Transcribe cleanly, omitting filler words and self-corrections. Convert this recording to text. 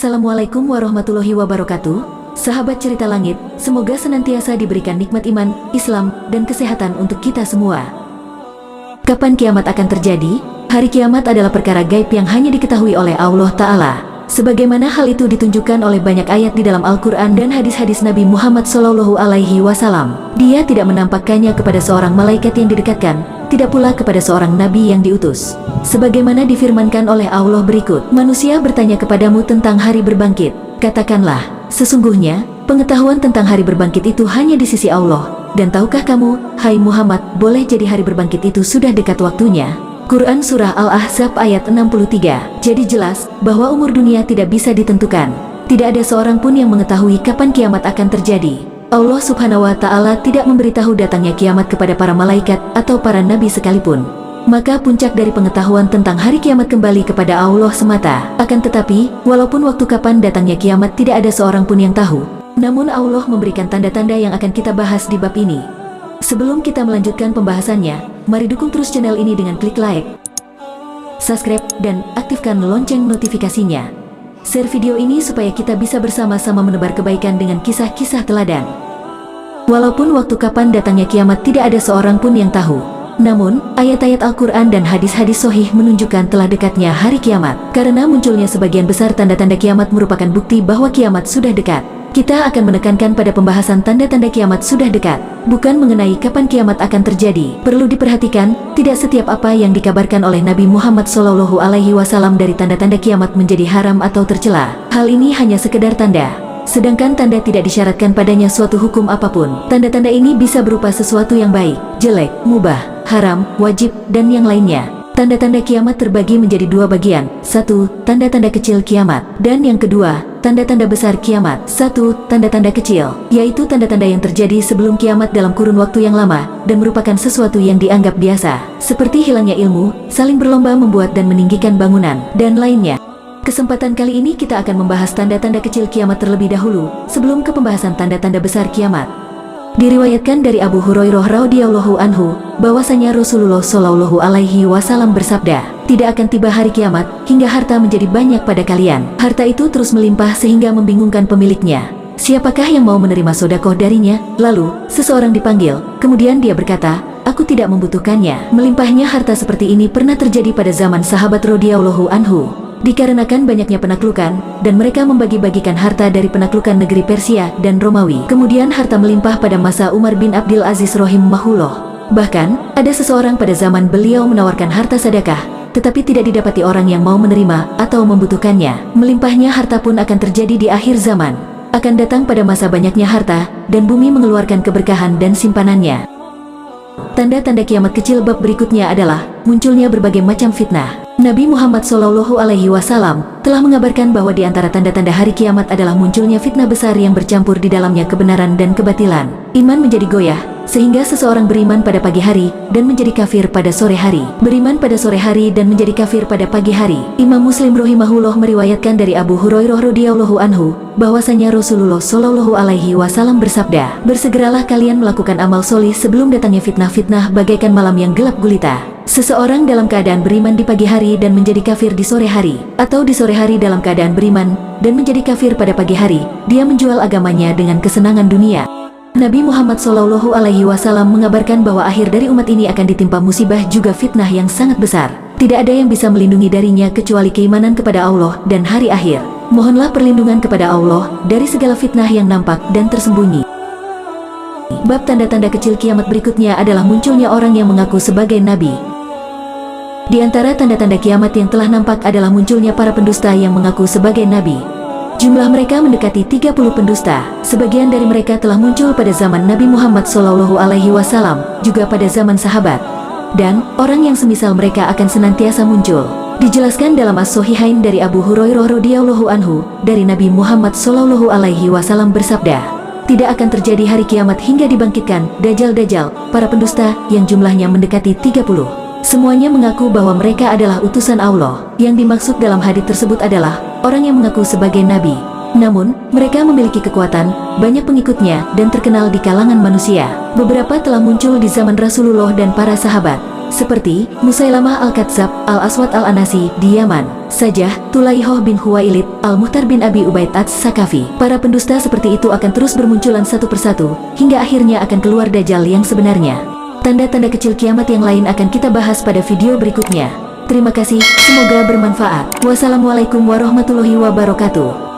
Assalamualaikum warahmatullahi wabarakatuh. Sahabat cerita langit, semoga senantiasa diberikan nikmat iman, Islam, dan kesehatan untuk kita semua. Kapan kiamat akan terjadi? Hari kiamat adalah perkara gaib yang hanya diketahui oleh Allah Ta'ala. Sebagaimana hal itu ditunjukkan oleh banyak ayat di dalam Al-Quran dan hadis-hadis Nabi Muhammad SAW. Dia tidak menampakkannya kepada seorang malaikat yang didekatkan, tidak pula kepada seorang nabi yang diutus. Sebagaimana difirmankan oleh Allah berikut, manusia bertanya kepadamu tentang hari berbangkit. Katakanlah, sesungguhnya, pengetahuan tentang hari berbangkit itu hanya di sisi Allah. Dan tahukah kamu, hai Muhammad, boleh jadi hari berbangkit itu sudah dekat waktunya? Quran Surah Al-Ahzab ayat 63. Jadi jelas, bahwa umur dunia tidak bisa ditentukan. Tidak ada seorang pun yang mengetahui kapan kiamat akan terjadi. Allah Subhanahu wa Ta'ala tidak memberitahu datangnya kiamat kepada para malaikat atau para nabi sekalipun. Maka puncak dari pengetahuan tentang hari kiamat kembali kepada Allah semata. Akan tetapi, walaupun waktu kapan datangnya kiamat tidak ada seorang pun yang tahu, namun Allah memberikan tanda-tanda yang akan kita bahas di bab ini. Sebelum kita melanjutkan pembahasannya, mari dukung terus channel ini dengan klik like, subscribe, dan aktifkan lonceng notifikasinya. Share video ini supaya kita bisa bersama-sama menebar kebaikan dengan kisah-kisah teladan. Walaupun waktu kapan datangnya kiamat tidak ada seorang pun yang tahu, namun ayat-ayat Al-Quran dan hadis-hadis sahih menunjukkan telah dekatnya hari kiamat. Karena munculnya sebagian besar tanda-tanda kiamat merupakan bukti bahwa kiamat sudah dekat. Kita akan menekankan pada pembahasan tanda-tanda kiamat sudah dekat, bukan mengenai kapan kiamat akan terjadi. Perlu diperhatikan, tidak setiap apa yang dikabarkan oleh Nabi Muhammad SAW dari tanda-tanda kiamat menjadi haram atau tercela. Hal ini hanya sekedar tanda. Sedangkan tanda tidak disyaratkan padanya suatu hukum apapun. Tanda-tanda ini bisa berupa sesuatu yang baik, jelek, mubah, haram, wajib, dan yang lainnya. Tanda-tanda kiamat terbagi menjadi dua bagian. Satu, tanda-tanda kecil kiamat. Dan yang kedua, tanda-tanda besar kiamat. Satu, tanda-tanda kecil, yaitu tanda-tanda yang terjadi sebelum kiamat dalam kurun waktu yang lama, dan merupakan sesuatu yang dianggap biasa. Seperti hilangnya ilmu, saling berlomba membuat dan meninggikan bangunan, dan lainnya. Kesempatan kali ini kita akan membahas tanda-tanda kecil kiamat terlebih dahulu, sebelum ke pembahasan tanda-tanda besar kiamat. Diriwayatkan dari Abu Hurairah radhiyallahu anhu, bahwasanya Rasulullah SAW bersabda, tidak akan tiba hari kiamat, hingga harta menjadi banyak pada kalian. Harta itu terus melimpah sehingga membingungkan pemiliknya. Siapakah yang mau menerima sedekah darinya? Lalu, seseorang dipanggil, kemudian dia berkata, aku tidak membutuhkannya. Melimpahnya harta seperti ini pernah terjadi pada zaman sahabat radhiyallahu anhu. Dikarenakan banyaknya penaklukan, dan mereka membagi-bagikan harta dari penaklukan negeri Persia dan Romawi. Kemudian harta melimpah pada masa Umar bin Abdul Aziz rahimahullah. Bahkan, ada seseorang pada zaman beliau menawarkan harta sedekah, tetapi tidak didapati orang yang mau menerima atau membutuhkannya. Melimpahnya harta pun akan terjadi di akhir zaman. Akan datang pada masa banyaknya harta, dan bumi mengeluarkan keberkahan dan simpanannya. Tanda-tanda kiamat kecil bab berikutnya adalah munculnya berbagai macam fitnah. Nabi Muhammad SAW telah mengabarkan bahwa di antara tanda-tanda hari kiamat adalah munculnya fitnah besar yang bercampur di dalamnya kebenaran dan kebatilan. Iman menjadi goyah, sehingga seseorang beriman pada pagi hari dan menjadi kafir pada sore hari. Beriman pada sore hari dan menjadi kafir pada pagi hari. Imam Muslim rahimahullah meriwayatkan dari Abu Hurairah radhiyallahu anhu, bahwasanya Rasulullah SAW bersabda, bersegeralah kalian melakukan amal solih sebelum datangnya fitnah-fitnah bagaikan malam yang gelap gulita. Seseorang dalam keadaan beriman di pagi hari dan menjadi kafir di sore hari, atau di sore hari dalam keadaan beriman dan menjadi kafir pada pagi hari, dia menjual agamanya dengan kesenangan dunia. Nabi Muhammad SAW mengabarkan bahwa akhir dari umat ini akan ditimpa musibah juga fitnah yang sangat besar. Tidak ada yang bisa melindungi darinya kecuali keimanan kepada Allah dan hari akhir. Mohonlah perlindungan kepada Allah dari segala fitnah yang nampak dan tersembunyi. Bab tanda-tanda kecil kiamat berikutnya adalah munculnya orang yang mengaku sebagai nabi. Di antara tanda-tanda kiamat yang telah nampak adalah munculnya para pendusta yang mengaku sebagai nabi. Jumlah mereka mendekati 30 pendusta. Sebagian dari mereka telah muncul pada zaman Nabi Muhammad SAW, juga pada zaman sahabat. Dan orang yang semisal mereka akan senantiasa muncul. Dijelaskan dalam As-Sahihain dari Abu Hurairah radhiyallahu anhu, dari Nabi Muhammad SAW bersabda, tidak akan terjadi hari kiamat hingga dibangkitkan dajjal-dajjal, para pendusta yang jumlahnya mendekati 30. Semuanya mengaku bahwa mereka adalah utusan Allah. Yang dimaksud dalam hadits tersebut adalah orang yang mengaku sebagai nabi. Namun, mereka memiliki kekuatan, banyak pengikutnya, dan terkenal di kalangan manusia. Beberapa telah muncul di zaman Rasulullah dan para sahabat. seperti Musailamah Al-Kadzab, Al-Aswad Al-Anasi di Yaman, Sajah, Tulaihoh bin Huwailid, Al-Muhtar bin Abi Ubaid Ats-Sakafi. Para pendusta seperti itu akan terus bermunculan satu persatu, hingga akhirnya akan keluar Dajjal yang sebenarnya. Tanda-tanda kecil kiamat yang lain akan kita bahas pada video berikutnya. Terima kasih, semoga bermanfaat. Wassalamualaikum warahmatullahi wabarakatuh.